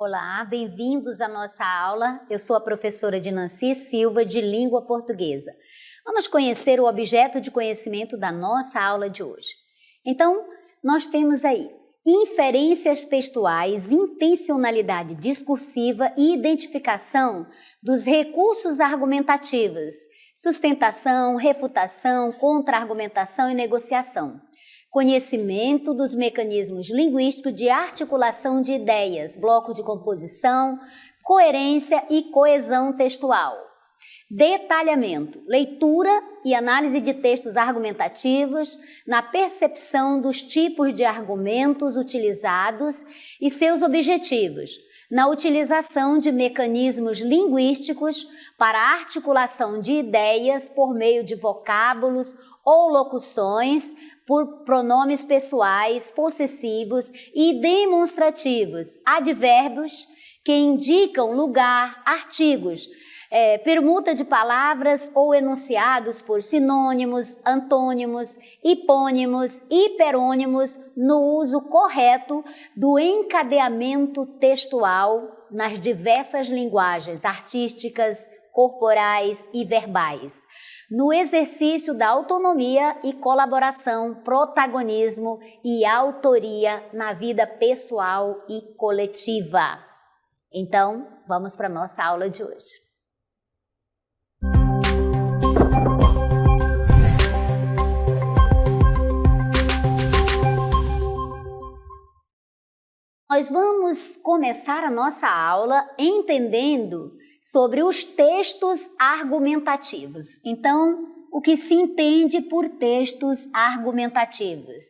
Olá, bem-vindos à nossa aula. Eu sou a professora Dinanci Silva, de Língua Portuguesa. Vamos conhecer o objeto de conhecimento da nossa aula de hoje. Então, nós temos aí inferências textuais, intencionalidade discursiva e identificação dos recursos argumentativos, sustentação, refutação, contra-argumentação e negociação. Conhecimento dos mecanismos linguísticos de articulação de ideias, bloco de composição, coerência e coesão textual. Detalhamento, leitura e análise de textos argumentativos na percepção dos tipos de argumentos utilizados e seus objetivos, na utilização de mecanismos linguísticos para a articulação de ideias por meio de vocábulos ou locuções, por pronomes pessoais, possessivos e demonstrativos, advérbios que indicam lugar, artigos, permuta de palavras ou enunciados por sinônimos, antônimos, hipônimos, hiperônimos no uso correto do encadeamento textual nas diversas linguagens artísticas, corporais e verbais, no exercício da autonomia e colaboração, protagonismo e autoria na vida pessoal e coletiva. Então, vamos para a nossa aula de hoje. Nós vamos começar a nossa aula entendendo sobre os textos argumentativos. Então, o que se entende por textos argumentativos?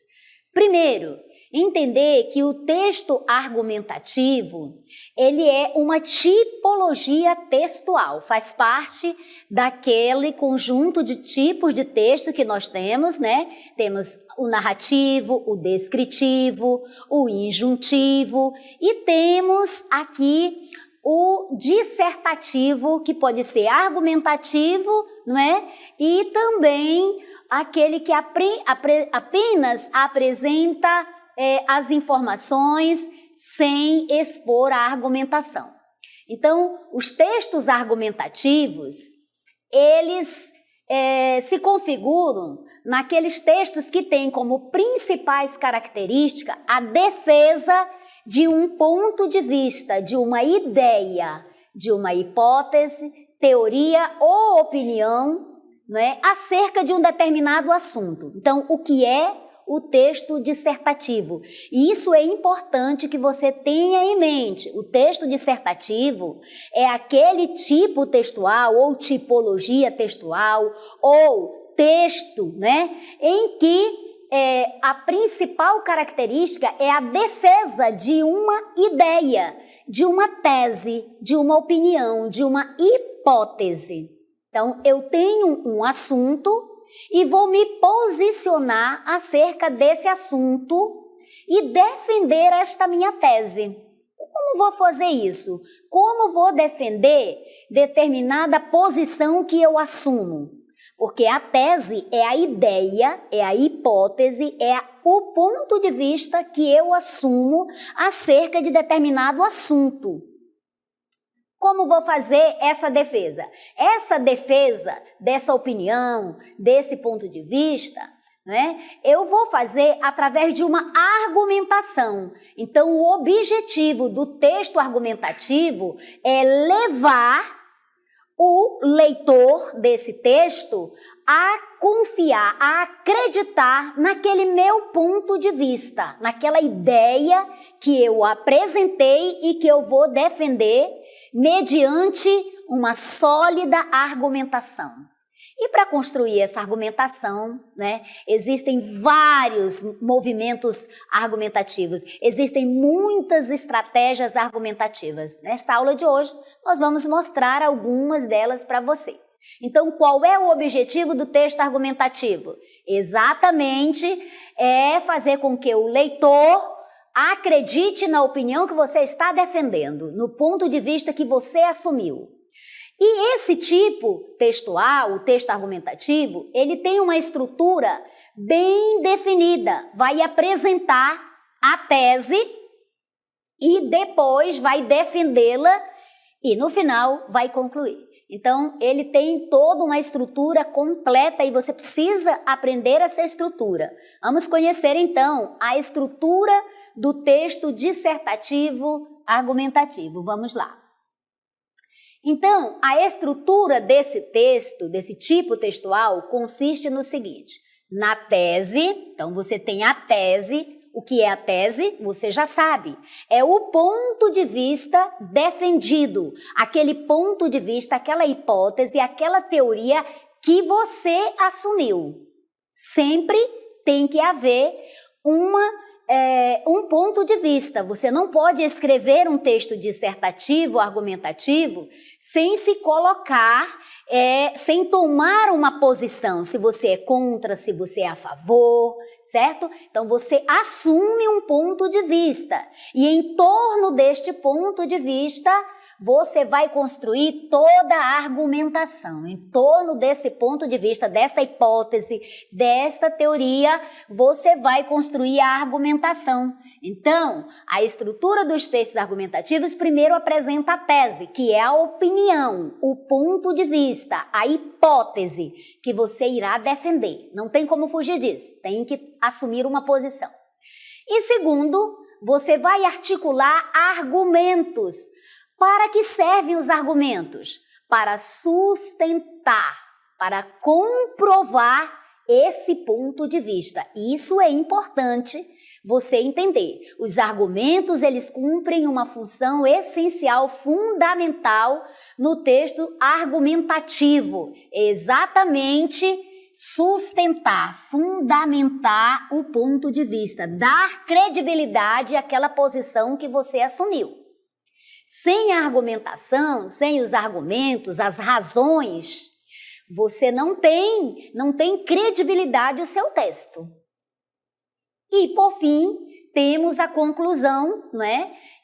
Primeiro, entender que o texto argumentativo, ele é uma tipologia textual, faz parte daquele conjunto de tipos de texto que nós temos, né? Temos o narrativo, o descritivo, o injuntivo e temos aqui o dissertativo, que pode ser argumentativo, não é? E também aquele que apenas apresenta as informações sem expor a argumentação. Então, os textos argumentativos, eles se configuram naqueles textos que têm como principais características a defesa de um ponto de vista, de uma ideia, de uma hipótese, teoria ou opinião, não é, acerca de um determinado assunto. Então, o que é o texto dissertativo? E isso é importante que você tenha em mente. O texto dissertativo é aquele tipo textual ou tipologia textual ou texto, né, em que a principal característica é a defesa de uma ideia, de uma tese, de uma opinião, de uma hipótese. Então, eu tenho um assunto e vou me posicionar acerca desse assunto e defender esta minha tese. Como vou fazer isso? Como vou defender determinada posição que eu assumo? Porque a tese é a ideia, é a hipótese, é o ponto de vista que eu assumo acerca de determinado assunto. Como vou fazer essa defesa? Essa defesa dessa opinião, desse ponto de vista, né, eu vou fazer através de uma argumentação. Então, o objetivo do texto argumentativo é levar o leitor desse texto a confiar, a acreditar naquele meu ponto de vista, naquela ideia que eu apresentei e que eu vou defender mediante uma sólida argumentação. E para construir essa argumentação, né, existem vários movimentos argumentativos, existem muitas estratégias argumentativas. Nesta aula de hoje, nós vamos mostrar algumas delas para você. Então, qual é o objetivo do texto argumentativo? Exatamente é fazer com que o leitor acredite na opinião que você está defendendo, no ponto de vista que você assumiu. E esse tipo textual, o texto argumentativo, ele tem uma estrutura bem definida. Vai apresentar a tese e depois vai defendê-la e no final vai concluir. Então, ele tem toda uma estrutura completa e você precisa aprender essa estrutura. Vamos conhecer, então, a estrutura do texto dissertativo argumentativo. Vamos lá. Então, a estrutura desse texto, desse tipo textual, consiste no seguinte: na tese, então você tem a tese. O que é a tese? Você já sabe. É o ponto de vista defendido, aquele ponto de vista, aquela hipótese, aquela teoria que você assumiu. Sempre tem que haver um ponto de vista. Você não pode escrever um texto dissertativo, argumentativo, sem se colocar, sem tomar uma posição, se você é contra, se você é a favor, certo? Então, você assume um ponto de vista e em torno deste ponto de vista, você vai construir toda a argumentação. Em torno desse ponto de vista, dessa hipótese, desta teoria, você vai construir a argumentação. Então, a estrutura dos textos argumentativos primeiro apresenta a tese, que é a opinião, o ponto de vista, a hipótese que você irá defender. Não tem como fugir disso, tem que assumir uma posição. E segundo, você vai articular argumentos. Para que servem os argumentos? Para sustentar, para comprovar esse ponto de vista. Isso é importante você entender. Os argumentos, eles cumprem uma função essencial, fundamental no texto argumentativo. Exatamente sustentar, fundamentar o ponto de vista, dar credibilidade àquela posição que você assumiu. Sem a argumentação, sem os argumentos, as razões, você não tem credibilidade o seu texto. E, por fim, temos a conclusão,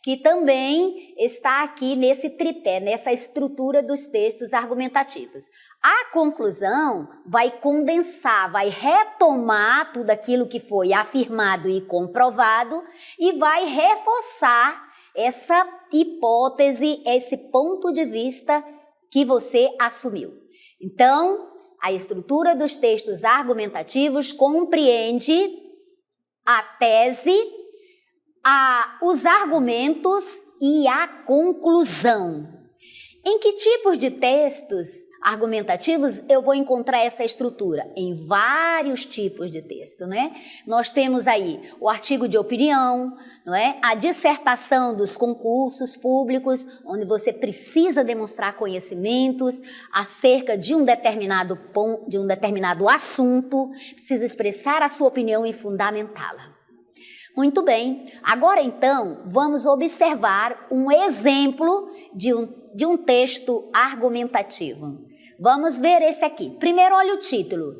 que também está aqui nesse tripé, nessa estrutura dos textos argumentativos. A conclusão vai condensar, vai retomar tudo aquilo que foi afirmado e comprovado e vai reforçar essa hipótese, esse ponto de vista que você assumiu. Então, a estrutura dos textos argumentativos compreende a tese, os argumentos e a conclusão. Em que tipos de textos argumentativos eu vou encontrar essa estrutura? Em vários tipos de texto, Nós temos aí o artigo de opinião, a dissertação dos concursos públicos, onde você precisa demonstrar conhecimentos acerca de um determinado ponto, de um determinado assunto, precisa expressar a sua opinião e fundamentá-la. Muito bem, agora então vamos observar um exemplo de um texto argumentativo. Vamos ver esse aqui. Primeiro, olha o título.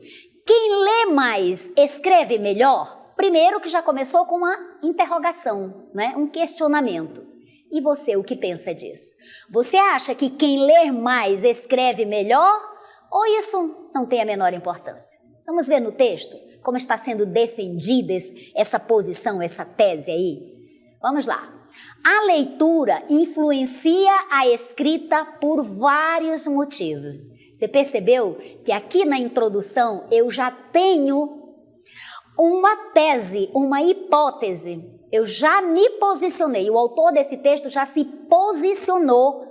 Quem lê mais escreve melhor? Primeiro que já começou com uma interrogação, um questionamento. E você, o que pensa disso? Você acha que quem lê mais escreve melhor? Ou isso não tem a menor importância? Vamos ver no texto como está sendo defendida essa posição, essa tese aí? Vamos lá. A leitura influencia a escrita por vários motivos. Você percebeu que aqui na introdução eu já tenho uma tese, uma hipótese. Eu já me posicionei, o autor desse texto já se posicionou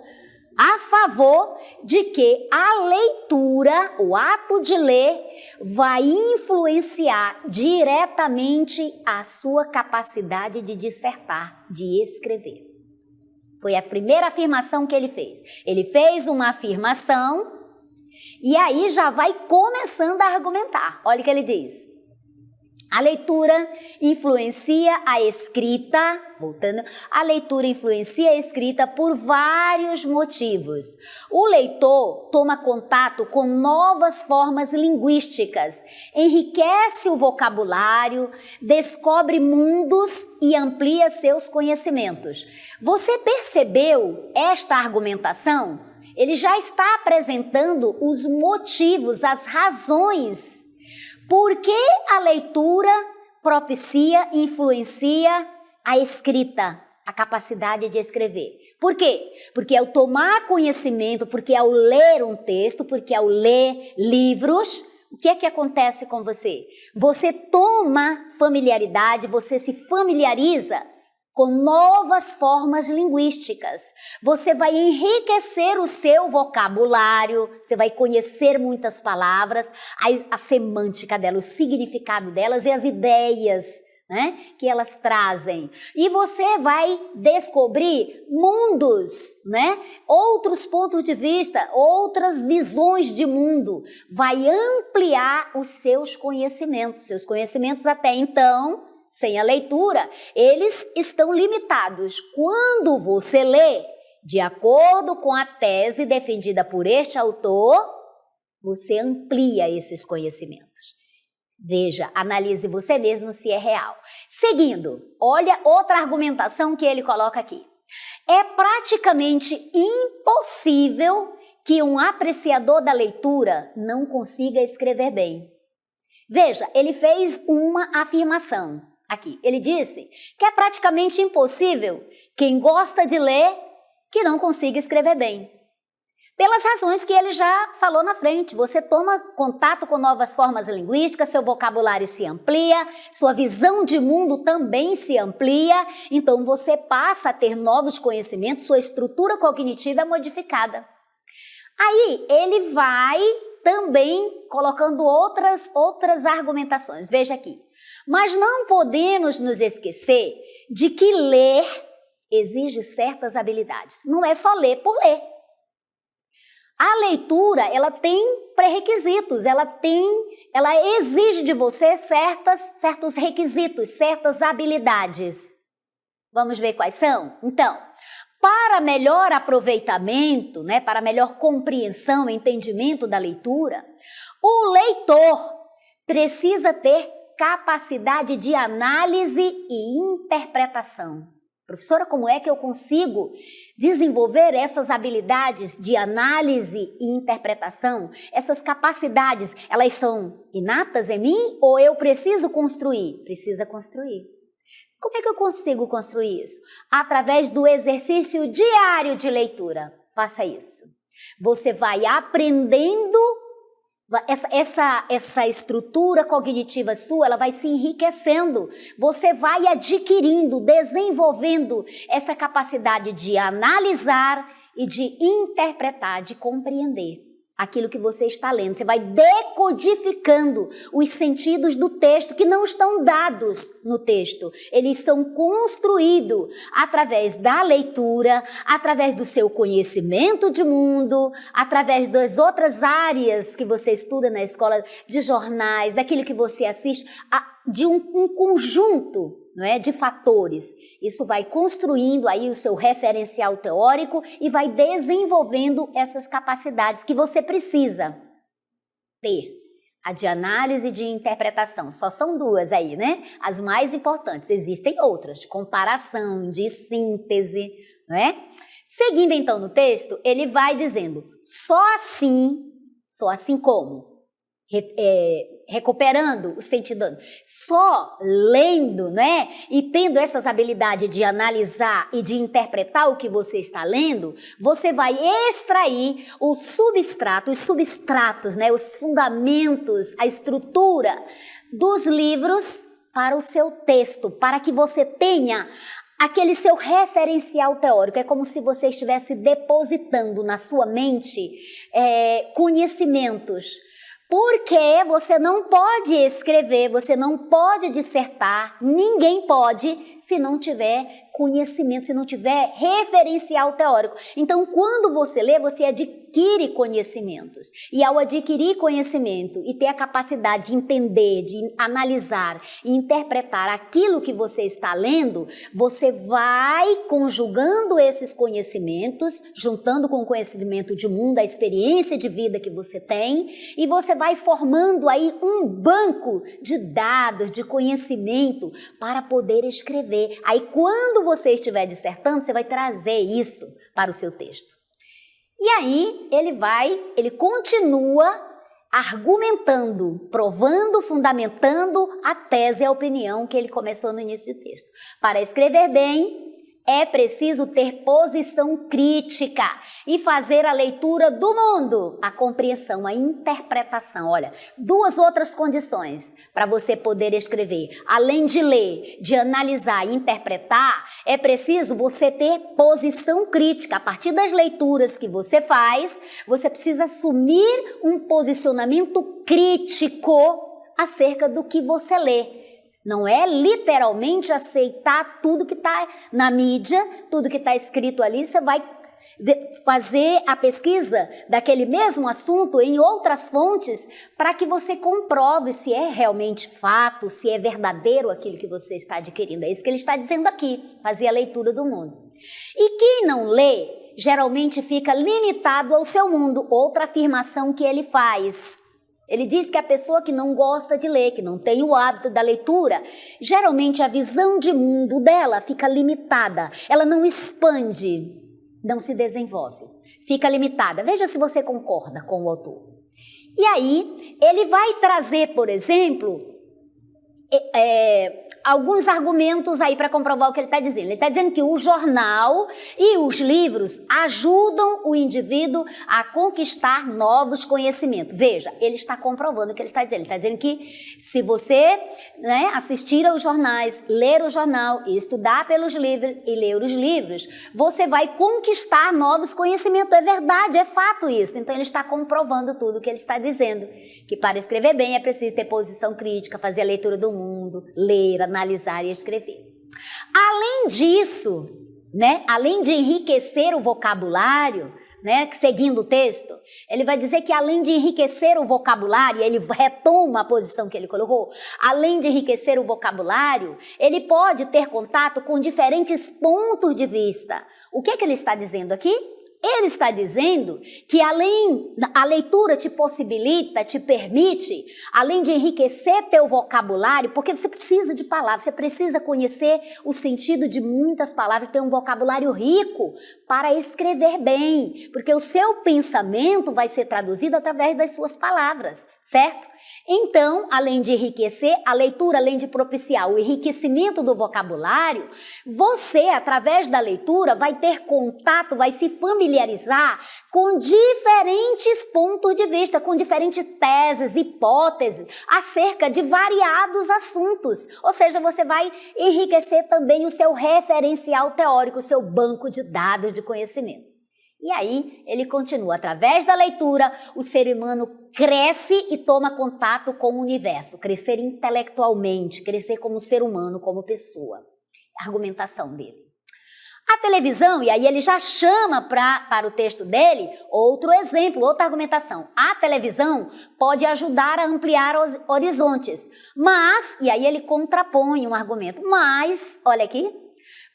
a favor de que a leitura, o ato de ler, vai influenciar diretamente a sua capacidade de dissertar, de escrever. Foi a primeira afirmação que ele fez. Ele fez uma afirmação e aí já vai começando a argumentar. Olha o que ele diz. A leitura influencia a escrita, a leitura influencia a escrita por vários motivos. O leitor toma contato com novas formas linguísticas, enriquece o vocabulário, descobre mundos e amplia seus conhecimentos. Você percebeu esta argumentação? Ele já está apresentando os motivos, as razões. Por que a leitura propicia, influencia a escrita, a capacidade de escrever. Por quê? Porque ao tomar conhecimento, porque ao ler um texto, porque ao ler livros, o que é que acontece com você? Você toma familiaridade, você se familiariza com novas formas linguísticas. Você vai enriquecer o seu vocabulário, você vai conhecer muitas palavras, a semântica delas, o significado delas e as ideias, né, que elas trazem. E você vai descobrir mundos, né, outros pontos de vista, outras visões de mundo. Vai ampliar os seus conhecimentos. Seus conhecimentos até então, sem a leitura, eles estão limitados. Quando você lê, de acordo com a tese defendida por este autor, você amplia esses conhecimentos. Veja, analise você mesmo se é real. Seguindo, olha outra argumentação que ele coloca aqui. É praticamente impossível que um apreciador da leitura não consiga escrever bem. Veja, ele fez uma afirmação aqui. Ele disse que é praticamente impossível quem gosta de ler que não consiga escrever bem. Pelas razões que ele já falou na frente. Você toma contato com novas formas linguísticas, seu vocabulário se amplia, sua visão de mundo também se amplia, então você passa a ter novos conhecimentos, sua estrutura cognitiva é modificada. Aí ele vai também colocando outras argumentações. Veja aqui. Mas não podemos nos esquecer de que ler exige certas habilidades. Não é só ler por ler. A leitura, ela tem pré-requisitos, ela exige de você certos requisitos, certas habilidades. Vamos ver quais são? Então, para melhor aproveitamento, né, para melhor compreensão e entendimento da leitura, o leitor precisa ter capacidade de análise e interpretação. Professora, como é que eu consigo desenvolver essas habilidades de análise e interpretação? Essas capacidades, elas são inatas em mim ou eu preciso construir? Precisa construir. Como é que eu consigo construir isso? Através do exercício diário de leitura. Faça isso. Você vai aprendendo. Essa estrutura cognitiva sua, ela vai se enriquecendo. Você vai adquirindo, desenvolvendo essa capacidade de analisar e de interpretar, de compreender aquilo que você está lendo. Você vai decodificando os sentidos do texto que não estão dados no texto. Eles são construídos através da leitura, através do seu conhecimento de mundo, através das outras áreas que você estuda na escola, de jornais, daquilo que você assiste, de um conjunto, não é, de fatores. Isso vai construindo aí o seu referencial teórico e vai desenvolvendo essas capacidades que você precisa ter. A de análise e de interpretação. Só são duas aí, né? As mais importantes. Existem outras, de comparação, de síntese, não é? Seguindo então no texto, ele vai dizendo, só assim como? Recuperando o sentido, só lendo, né, e tendo essas habilidades de analisar e de interpretar o que você está lendo, você vai extrair os substratos, né, os fundamentos, a estrutura dos livros para o seu texto, para que você tenha aquele seu referencial teórico. É como se você estivesse depositando na sua mente conhecimentos. Porque você não pode escrever, você não pode dissertar, ninguém pode se não tiver conhecimento, se não tiver referencial teórico. Então, quando você lê, você adquire conhecimentos. E ao adquirir conhecimento e ter a capacidade de entender, de analisar e interpretar aquilo que você está lendo, você vai conjugando esses conhecimentos, juntando com o conhecimento de mundo, a experiência de vida que você tem, e você vai formando aí um banco de dados, de conhecimento para poder escrever. Aí quando você estiver dissertando, você vai trazer isso para o seu texto. E aí ele continua argumentando, provando, fundamentando a tese e a opinião que ele começou no início do texto. Para escrever bem, é preciso ter posição crítica e fazer a leitura do mundo, a compreensão, a interpretação. Olha, duas outras condições para você poder escrever. Além de ler, de analisar e interpretar, é preciso você ter posição crítica. A partir das leituras que você faz, você precisa assumir um posicionamento crítico acerca do que você lê. Não é literalmente aceitar tudo que está na mídia, tudo que está escrito ali. Você vai fazer a pesquisa daquele mesmo assunto em outras fontes para que você comprove se é realmente fato, se é verdadeiro aquilo que você está adquirindo. É isso que ele está dizendo aqui, fazer a leitura do mundo. E quem não lê, geralmente fica limitado ao seu mundo. Outra afirmação que ele faz. Ele diz que a pessoa que não gosta de ler, que não tem o hábito da leitura, geralmente a visão de mundo dela fica limitada, ela não expande, não se desenvolve, fica limitada. Veja se você concorda com o autor. E aí, ele vai trazer, por exemplo, alguns argumentos aí para comprovar o que ele está dizendo. Ele está dizendo que o jornal e os livros ajudam o indivíduo a conquistar novos conhecimentos. Veja, ele está comprovando o que ele está dizendo. Ele está dizendo que se você assistir aos jornais, ler o jornal, estudar pelos livros e ler os livros, você vai conquistar novos conhecimentos. É verdade, é fato isso. Então ele está comprovando tudo o que ele está dizendo. Que para escrever bem é preciso ter posição crítica, fazer a leitura do mundo, ler, analisar e escrever. Além disso, além de enriquecer o vocabulário, seguindo o texto, ele vai dizer que além de enriquecer o vocabulário, ele retoma a posição que ele colocou, além de enriquecer o vocabulário, ele pode ter contato com diferentes pontos de vista. O que ele está dizendo aqui? Ele está dizendo que a leitura te possibilita, te permite, além de enriquecer teu vocabulário, porque você precisa de palavras, você precisa conhecer o sentido de muitas palavras, ter um vocabulário rico para escrever bem, porque o seu pensamento vai ser traduzido através das suas palavras, certo? Então, além de enriquecer, a leitura, além de propiciar o enriquecimento do vocabulário, você, através da leitura, vai ter contato, vai se familiarizar com diferentes pontos de vista, com diferentes teses, hipóteses, acerca de variados assuntos. Ou seja, você vai enriquecer também o seu referencial teórico, o seu banco de dados de conhecimento. E aí, ele continua, através da leitura, o ser humano cresce e toma contato com o universo, crescer intelectualmente, crescer como ser humano, como pessoa. A argumentação dele. A televisão, e aí ele já chama para o texto dele outro exemplo, outra argumentação. A televisão pode ajudar a ampliar os horizontes, mas, e aí ele contrapõe um argumento, mas, olha aqui,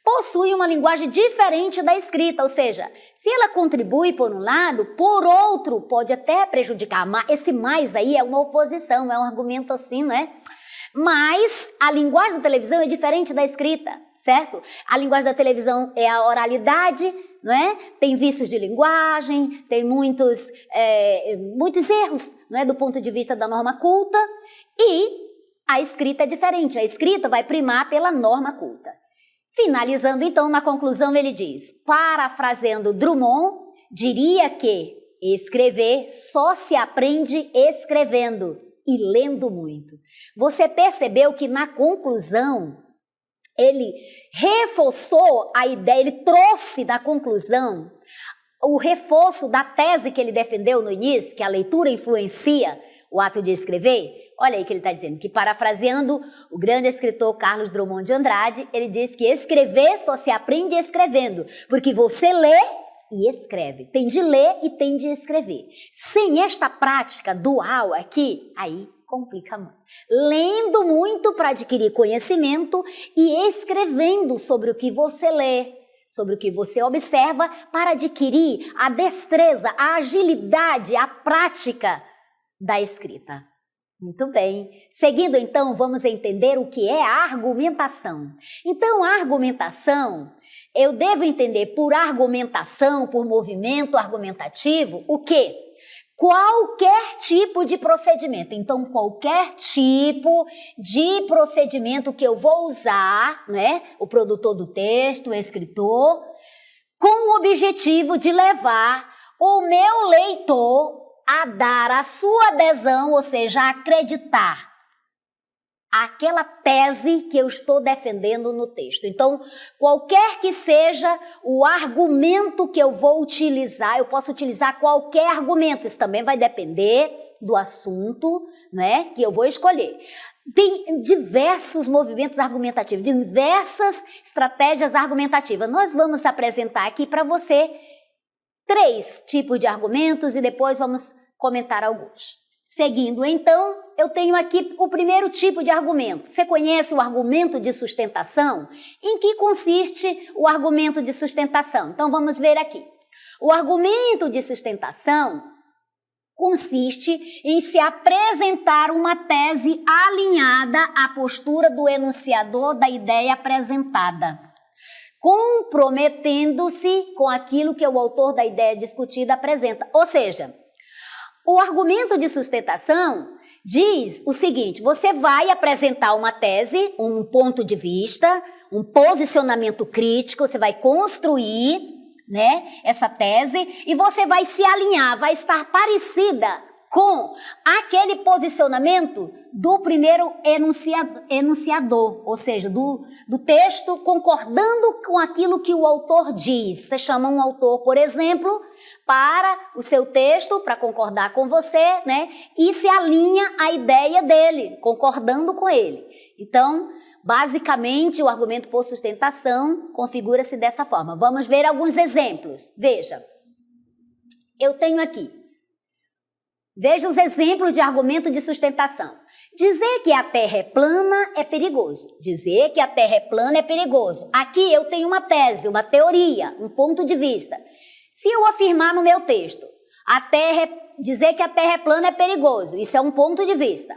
possui uma linguagem diferente da escrita, ou seja, se ela contribui por um lado, por outro pode até prejudicar. Esse mais aí é uma oposição, é um argumento assim, Mas a linguagem da televisão é diferente da escrita, certo? A linguagem da televisão é a oralidade, Tem vícios de linguagem, tem muitos erros, do ponto de vista da norma culta, e a escrita é diferente. A escrita vai primar pela norma culta. Finalizando, então, na conclusão, ele diz, parafraseando Drummond, diria que escrever só se aprende escrevendo e lendo muito. Você percebeu que na conclusão, ele reforçou a ideia, ele trouxe da conclusão o reforço da tese que ele defendeu no início, que a leitura influencia o ato de escrever. Olha aí que ele está dizendo, que parafraseando o grande escritor Carlos Drummond de Andrade, ele diz que escrever só se aprende escrevendo, porque você lê e escreve. Tem de ler e tem de escrever. Sem esta prática dual aqui, aí complica muito. Lendo muito para adquirir conhecimento e escrevendo sobre o que você lê, sobre o que você observa para adquirir a destreza, a agilidade, a prática da escrita. Muito bem. Seguindo, então, vamos entender o que é a argumentação. Então, a argumentação, eu devo entender por argumentação, por movimento argumentativo, o quê? qualquer tipo de procedimento. Então, qualquer tipo de procedimento que eu vou usar, né? O produtor do texto, o escritor, com o objetivo de levar o meu leitor a dar a sua adesão, ou seja, a acreditar aquela tese que eu estou defendendo no texto. Então, qualquer que seja o argumento que eu vou utilizar, eu posso utilizar qualquer argumento, isso também vai depender do assunto, né, que eu vou escolher. Tem diversos movimentos argumentativos, diversas estratégias argumentativas. Nós vamos apresentar aqui para você 3 tipos de argumentos e depois vamos comentar alguns. Seguindo, então, eu tenho aqui o primeiro tipo de argumento. Você conhece o argumento de sustentação? Em que consiste o argumento de sustentação? Então, vamos ver aqui. O argumento de sustentação consiste em se apresentar uma tese alinhada à postura do enunciador da ideia apresentada, comprometendo-se com aquilo que o autor da ideia discutida apresenta. Ou seja, o argumento de sustentação diz o seguinte: você vai apresentar uma tese, um ponto de vista, um posicionamento crítico, você vai construir, né, essa tese e você vai se alinhar, vai estar parecida com aquele posicionamento do primeiro enunciador, ou seja, do texto, concordando com aquilo que o autor diz. Você chama um autor, por exemplo, para o seu texto, para concordar com você, né? E se alinha à ideia dele, concordando com ele. Então, basicamente, o argumento por sustentação configura-se dessa forma. Vamos ver alguns exemplos. Veja, eu tenho aqui. Veja os exemplos de argumento de sustentação. Dizer que a Terra é plana é perigoso. Dizer que a Terra é plana é perigoso. Aqui eu tenho uma tese, uma teoria, um ponto de vista. Se eu afirmar no meu texto, dizer que a Terra é plana é perigoso, isso é um ponto de vista.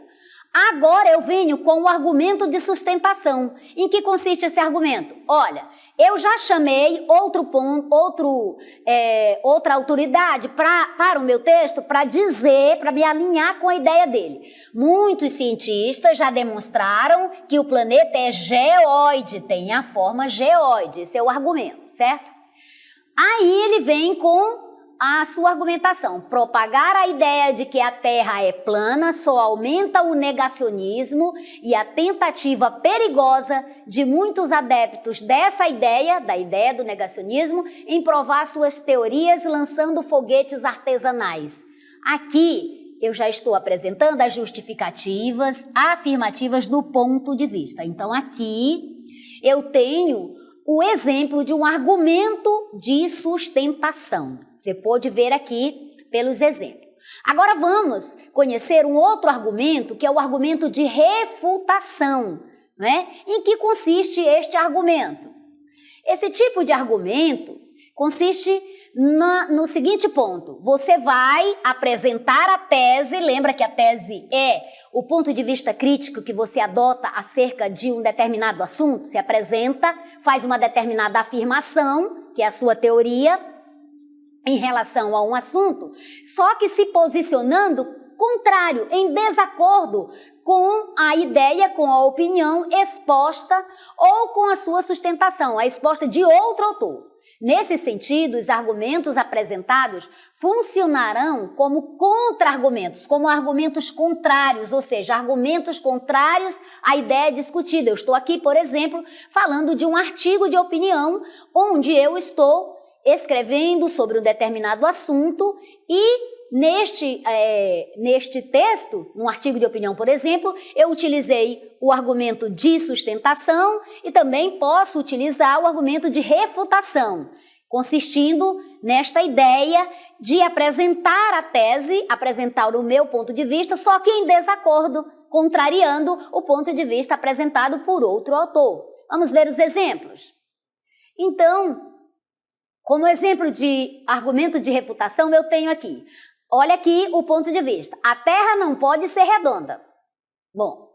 Agora eu venho com o argumento de sustentação. Em que consiste esse argumento? Olha, eu já chamei outra autoridade para o meu texto para dizer, para me alinhar com a ideia dele. Muitos cientistas já demonstraram que o planeta é geóide, tem a forma geóide. Esse é o argumento, certo? Aí ele vem com a sua argumentação. Propagar a ideia de que a Terra é plana só aumenta o negacionismo e a tentativa perigosa de muitos adeptos dessa ideia, da ideia do negacionismo, em provar suas teorias lançando foguetes artesanais. Aqui eu já estou apresentando as justificativas afirmativas do ponto de vista. Então aqui eu tenho o exemplo de um argumento de sustentação. Você pode ver aqui pelos exemplos. Agora vamos conhecer um outro argumento, que é o argumento de refutação, né? Em que consiste este argumento? Esse tipo de argumento consiste no seguinte ponto: você vai apresentar a tese, lembra que a tese é o ponto de vista crítico que você adota acerca de um determinado assunto, se apresenta, faz uma determinada afirmação, que é a sua teoria, em relação a um assunto, só que se posicionando contrário, em desacordo com a ideia, com a opinião exposta ou com a sua sustentação, a exposta de outro autor. Nesse sentido, os argumentos apresentados funcionarão como contra-argumentos, como argumentos contrários, ou seja, argumentos contrários à ideia discutida. Eu estou aqui, por exemplo, falando de um artigo de opinião onde eu estou escrevendo sobre um determinado assunto e neste texto, num artigo de opinião, por exemplo, eu utilizei o argumento de sustentação e também posso utilizar o argumento de refutação, consistindo nesta ideia de apresentar a tese, apresentar o meu ponto de vista, só que em desacordo, contrariando o ponto de vista apresentado por outro autor. Vamos ver os exemplos. Então, como exemplo de argumento de refutação, eu tenho aqui. Olha aqui o ponto de vista. A Terra não pode ser redonda. Bom,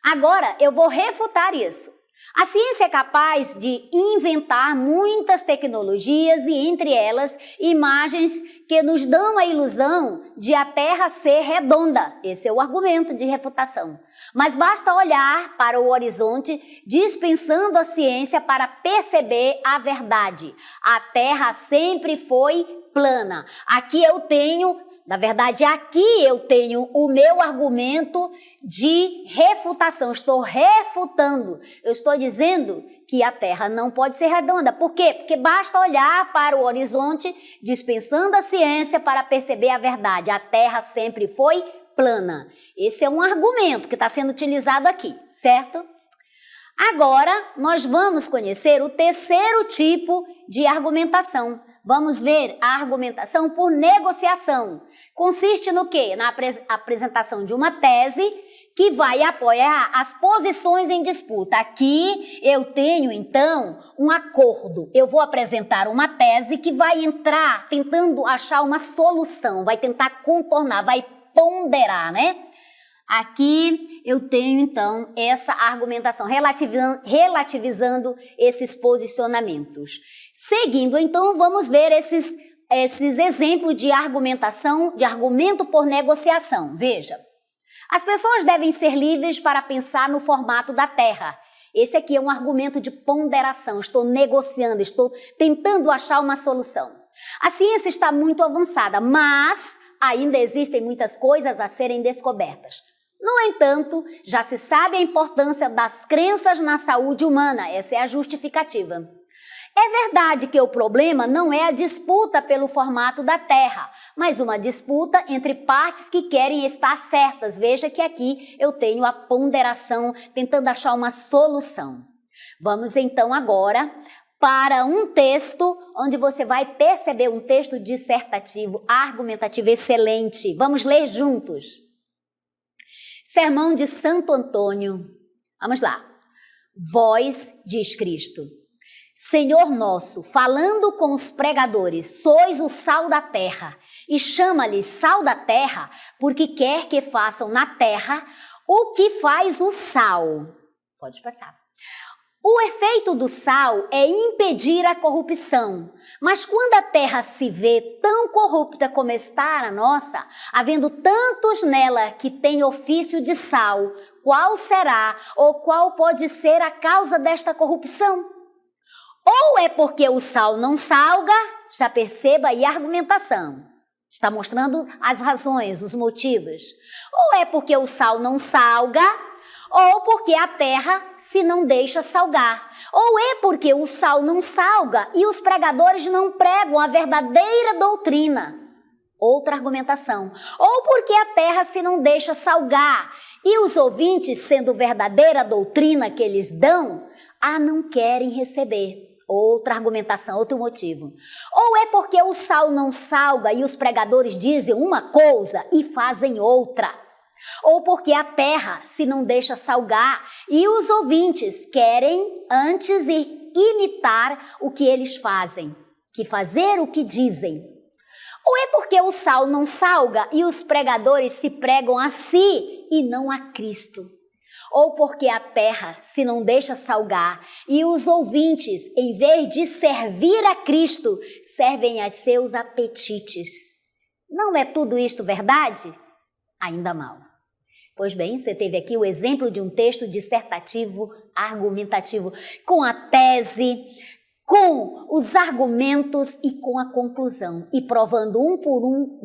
agora eu vou refutar isso. A ciência é capaz de inventar muitas tecnologias e, entre elas, imagens que nos dão a ilusão de a Terra ser redonda. Esse é o argumento de refutação. Mas basta olhar para o horizonte, dispensando a ciência para perceber a verdade. A Terra sempre foi plana. Aqui eu tenho o meu argumento de refutação. Estou refutando. Eu estou dizendo que a Terra não pode ser redonda. Por quê? Porque basta olhar para o horizonte, dispensando a ciência para perceber a verdade. A Terra sempre foi plana. Esse é um argumento que está sendo utilizado aqui, certo? Agora, nós vamos conhecer o terceiro tipo de argumentação. Vamos ver a argumentação por negociação. Consiste no quê? Na apresentação de uma tese que vai apoiar as posições em disputa. Aqui eu tenho, então, um acordo. Eu vou apresentar uma tese que vai entrar tentando achar uma solução, vai tentar contornar, vai ponderar, né? Aqui eu tenho, então, essa argumentação, relativizando esses posicionamentos. Seguindo, então, vamos ver esses exemplos de argumentação, de argumento por negociação. Veja, as pessoas devem ser livres para pensar no formato da Terra. Esse aqui é um argumento de ponderação. Estou negociando, estou tentando achar uma solução. A ciência está muito avançada, mas ainda existem muitas coisas a serem descobertas. No entanto, já se sabe a importância das crenças na saúde humana. Essa é a justificativa. É verdade que o problema não é a disputa pelo formato da Terra, mas uma disputa entre partes que querem estar certas. Veja que aqui eu tenho a ponderação, tentando achar uma solução. Vamos então agora para um texto onde você vai perceber um texto dissertativo, argumentativo excelente. Vamos ler juntos. Sermão de Santo Antônio. Vamos lá. Vós, diz Cristo, Senhor nosso, falando com os pregadores, sois o sal da terra, e chama-lhes sal da terra, porque quer que façam na terra o que faz o sal. Pode passar. O efeito do sal é impedir a corrupção, mas quando a terra se vê tão corrupta como está a nossa, havendo tantos nela que têm ofício de sal, qual será ou qual pode ser a causa desta corrupção? Ou é porque o sal não salga, já perceba aí a argumentação, está mostrando as razões, os motivos. Ou é porque o sal não salga, ou porque a terra se não deixa salgar. Ou é porque o sal não salga e os pregadores não pregam a verdadeira doutrina. Outra argumentação. Ou porque a terra se não deixa salgar e os ouvintes, sendo verdadeira doutrina que eles dão, a não querem receber. Outra argumentação, outro motivo. Ou é porque o sal não salga e os pregadores dizem uma coisa e fazem outra. Ou porque a terra se não deixa salgar e os ouvintes querem antes imitar o que eles fazem, que fazer o que dizem. Ou é porque o sal não salga e os pregadores se pregam a si e não a Cristo. Ou porque a terra se não deixa salgar e os ouvintes, em vez de servir a Cristo, servem a seus apetites. Não é tudo isto verdade? Ainda mal. Pois bem, você teve aqui o exemplo de um texto dissertativo, argumentativo, com a tese, com os argumentos e com a conclusão, e provando um por um,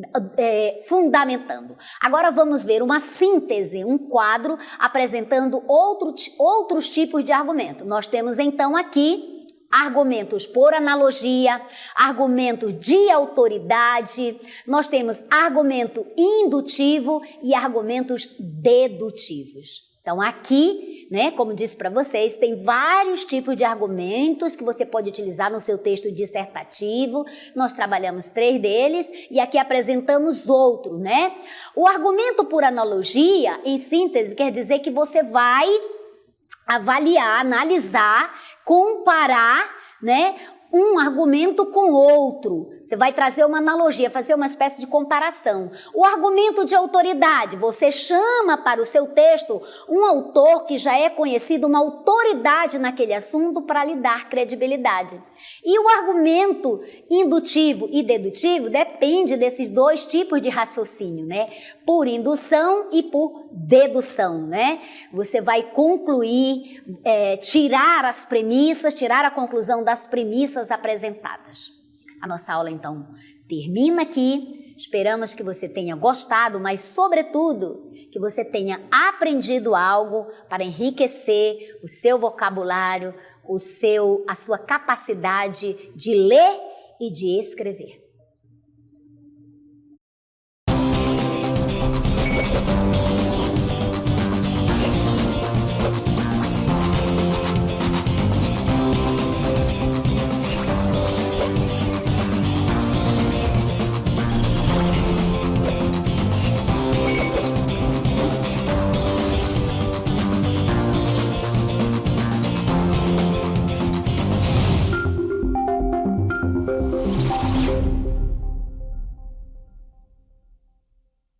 fundamentando. Agora vamos ver uma síntese, um quadro apresentando outros tipos de argumento. Nós temos então aqui argumentos por analogia, argumentos de autoridade, nós temos argumento indutivo e argumentos dedutivos. Então aqui, né, como disse para vocês, tem vários tipos de argumentos que você pode utilizar no seu texto dissertativo. Nós trabalhamos 3 deles e aqui apresentamos outro, né? O argumento por analogia, em síntese, quer dizer que você vai avaliar, analisar, comparar, né, um argumento com outro. Você vai trazer uma analogia, fazer uma espécie de comparação. O argumento de autoridade, você chama para o seu texto um autor que já é conhecido, uma autoridade naquele assunto para lhe dar credibilidade. E o argumento indutivo e dedutivo depende desses dois tipos de raciocínio, né? Por indução e por dedução, né? Você vai concluir, tirar as premissas, tirar a conclusão das premissas apresentadas. A nossa aula, então, termina aqui. Esperamos que você tenha gostado, mas, sobretudo, que você tenha aprendido algo para enriquecer o seu vocabulário, a sua capacidade de ler e de escrever.